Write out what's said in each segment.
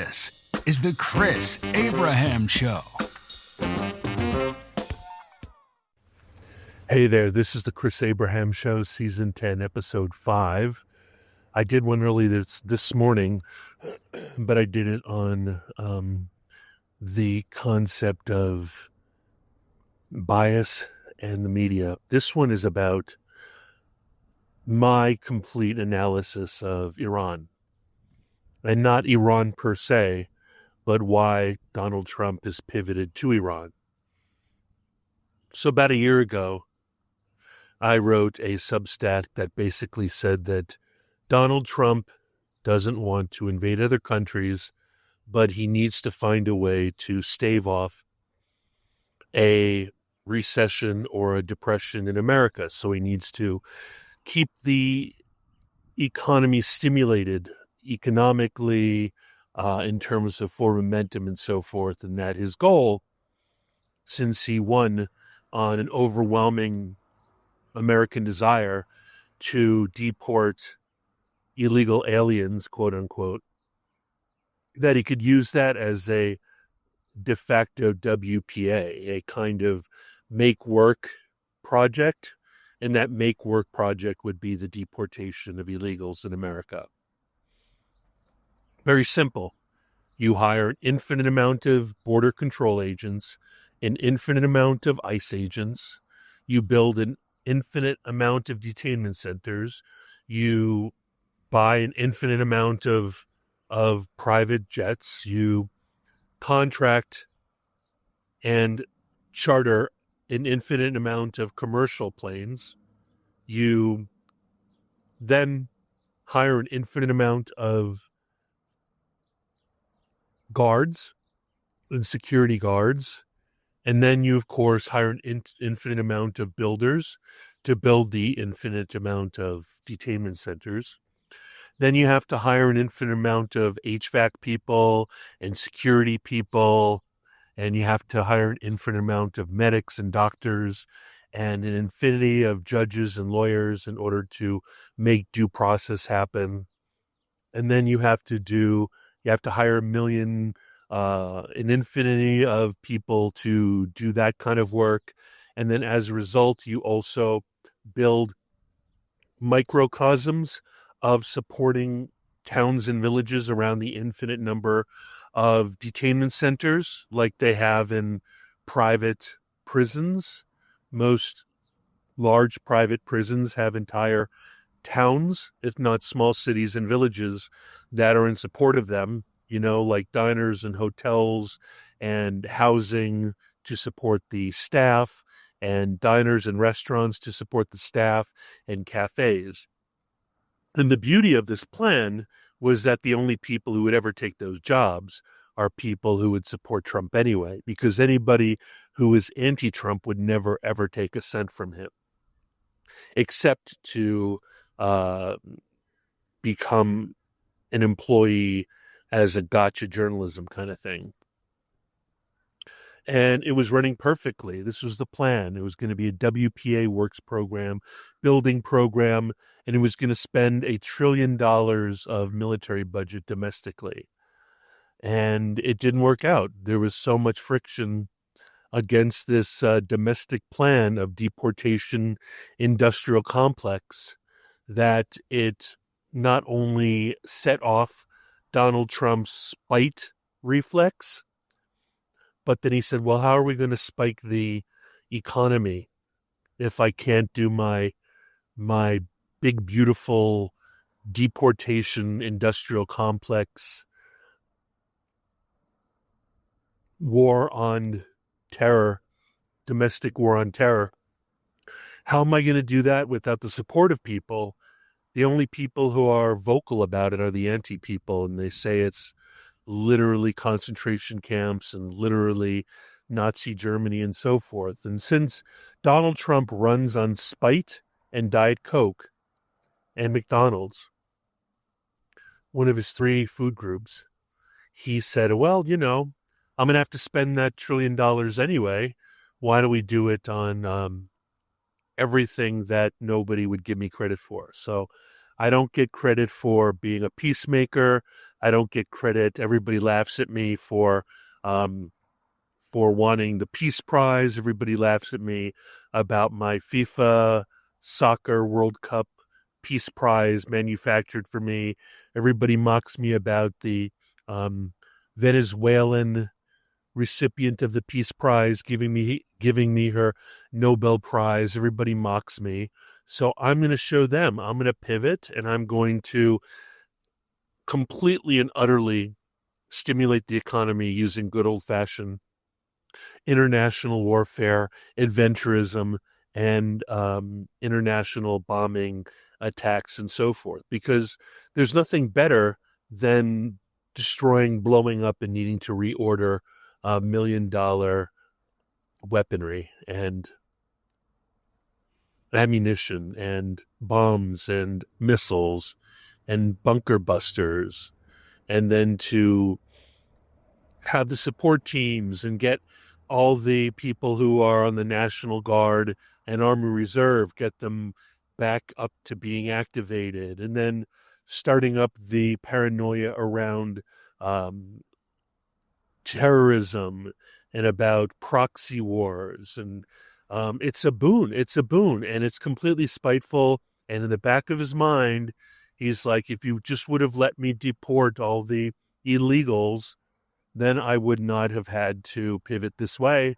This is the Chris Abraham Show. Hey there, this is the Chris Abraham Show, Season 10, Episode 5. I did one early this morning, but I did it on the concept of bias and the media. This one is about my complete analysis of Iran. And not Iran per se, but why Donald Trump has pivoted to Iran. So about a year ago, I wrote a Substack that basically said that Donald Trump doesn't want to invade other countries, but he needs to find a way to stave off a recession or a depression in America. So he needs to keep the economy stimulated economically, in terms of for momentum and so forth, and that his goal, since he won on an overwhelming American desire to deport illegal aliens, quote unquote, that he could use that as a de facto WPA, a kind of make work project, and that make work project would be the deportation of illegals in America. Very simple. You hire an infinite amount of border control agents, an infinite amount of ICE agents. You build an infinite amount of detainment centers. You buy an infinite amount of private jets. You contract and charter an infinite amount of commercial planes. You then hire an infinite amount of guards and security guards. And then you, of course, hire an infinite amount of builders to build the infinite amount of detainment centers. Then you have to hire an infinite amount of HVAC people and security people. And you have to hire an infinite amount of medics and doctors and an infinity of judges and lawyers in order to make due process happen. And then you have to hire an infinity of people to do that kind of work. And then as a result, you also build microcosms of supporting towns and villages around the infinite number of detainment centers like they have in private prisons. Most large private prisons have entire towns, if not small cities and villages, that are in support of them, like diners and hotels and housing to support the staff, and diners and restaurants to support the staff, and cafes. And the beauty of this plan was that the only people who would ever take those jobs are people who would support Trump anyway, because anybody who is anti-Trump would never, ever take a cent from him, except to become an employee as a gotcha journalism kind of thing. And it was running perfectly. This was the plan. It was going to be a WPA works program, building program, and it was going to spend $1 trillion of military budget domestically. And it didn't work out. There was so much friction against this domestic plan of deportation industrial complex that it not only set off Donald Trump's spite reflex, but then he said, well, how are we going to spike the economy if I can't do my big, beautiful deportation industrial complex war on terror, domestic war on terror? How am I going to do that without the support of people? The only people who are vocal about it are the anti-people, and they say it's literally concentration camps and literally Nazi Germany and so forth. And since Donald Trump runs on spite and Diet Coke and McDonald's, one of his 3 food groups, he said, well, I'm going to have to spend that $1 trillion anyway. Why don't we do it on everything that nobody would give me credit for? So I don't get credit for being a peacemaker. I don't get credit. Everybody laughs at me um, for wanting the Peace Prize. Everybody laughs at me about my FIFA Soccer World Cup Peace Prize manufactured for me. Everybody mocks me about the um, Venezuelan recipient of the Peace Prize giving me her Nobel Prize. Everybody mocks me. So I'm going to show them. I'm going to pivot, and I'm going to completely and utterly stimulate the economy using good old-fashioned international warfare, adventurism, and international bombing attacks and so forth. Because there's nothing better than destroying, blowing up, and needing to reorder $1 million weaponry and ammunition and bombs and missiles and bunker busters, and then to have the support teams and get all the people who are on the National Guard and Army Reserve, get them back up to being activated, and then starting up the paranoia around um, terrorism and about proxy wars. And it's a boon. It's a boon. And it's completely spiteful. And in the back of his mind, he's like, if you just would have let me deport all the illegals, then I would not have had to pivot this way.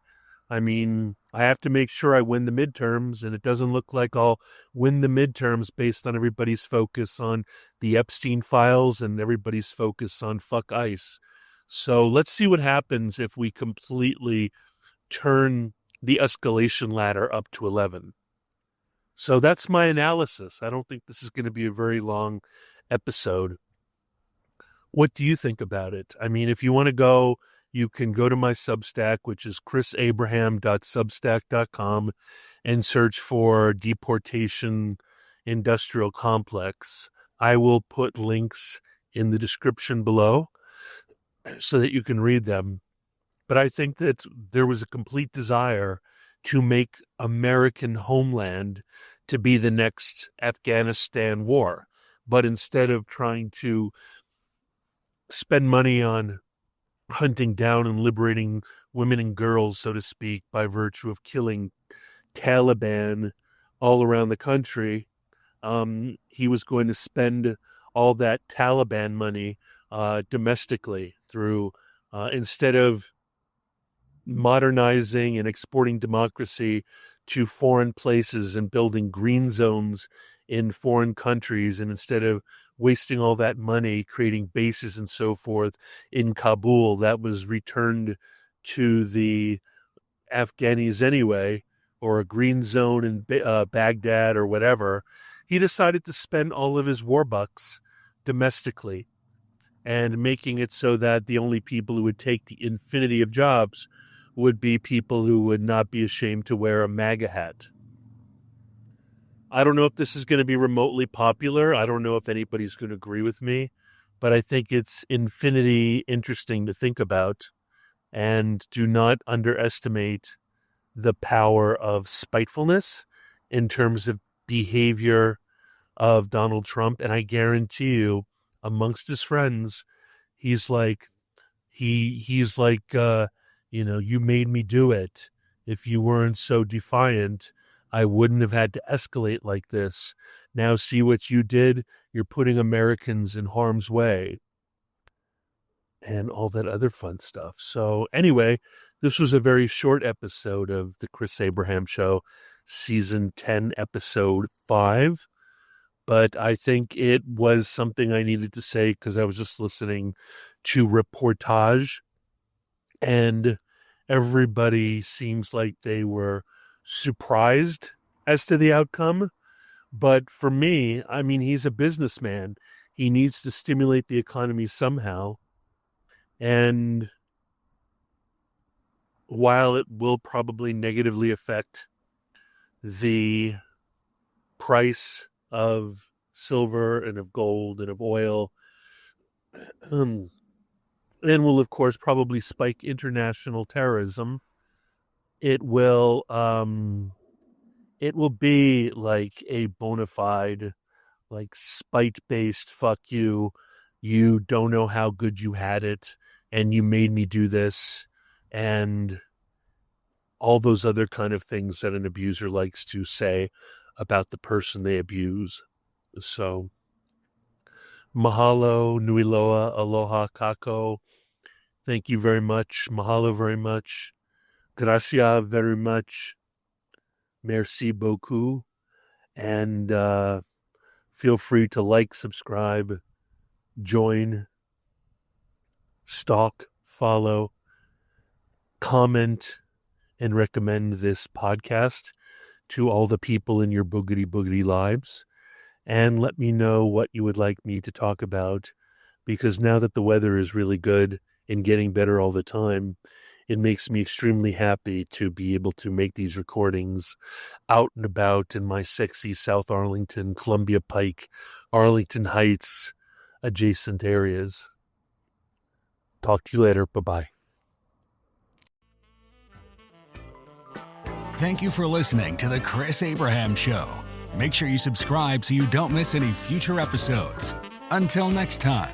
I mean, I have to make sure I win the midterms, and it doesn't look like I'll win the midterms based on everybody's focus on the Epstein files and everybody's focus on fuck ICE. So let's see what happens if we completely turn the escalation ladder up to 11. So that's my analysis. I don't think this is going to be a very long episode. What do you think about it? I mean, if you want to go, you can go to my Substack, which is chrisabraham.substack.com, and search for Deportation Industrial Complex. I will put links in the description below so that you can read them. But I think that there was a complete desire to make American homeland to be the next Afghanistan war. But instead of trying to spend money on hunting down and liberating women and girls, so to speak, by virtue of killing Taliban all around the country, he was going to spend all that Taliban money domestically through, instead of modernizing and exporting democracy to foreign places and building green zones in foreign countries, and instead of wasting all that money creating bases and so forth in Kabul that was returned to the Afghanis anyway, or a green zone in Baghdad or whatever, he decided to spend all of his war bucks domestically, and making it so that the only people who would take the infinity of jobs would be people who would not be ashamed to wear a MAGA hat. I don't know if this is going to be remotely popular. I don't know if anybody's going to agree with me, but I think it's infinity interesting to think about. And do not underestimate the power of spitefulness in terms of behavior of Donald Trump. And I guarantee you, amongst his friends, he's like, you made me do it. If you weren't so defiant, I wouldn't have had to escalate like this. Now see what you did? You're putting Americans in harm's way, and all that other fun stuff. So anyway, this was a very short episode of the Chris Abraham Show, Season 10, Episode 5. But I think it was something I needed to say because I was just listening to reportage, and everybody seems like they were surprised as to the outcome. But for me, I mean, he's a businessman. He needs to stimulate the economy somehow. And while it will probably negatively affect the price of silver and of gold and of oil, and will, of course, probably spike international terrorism, it will be like a bona fide, like, spite-based fuck you you don't know how good you had it, and you made me do this, and all those other kind of things that an abuser likes to say about the person they abuse. So, mahalo, nui loa, aloha, kako. Thank you very much. Mahalo very much. Gracias very much. Merci beaucoup. And feel free to like, subscribe, join, stalk, follow, comment, and recommend this podcast to all the people in your boogity lives. And let me know what you would like me to talk about, because now that the weather is really good and getting better all the time, it makes me extremely happy to be able to make these recordings out and about in my sexy South Arlington, Columbia Pike, Arlington Heights adjacent areas. Talk to you later. Bye-bye. Thank you for listening to The Chris Abraham Show. Make sure you subscribe so you don't miss any future episodes. Until next time.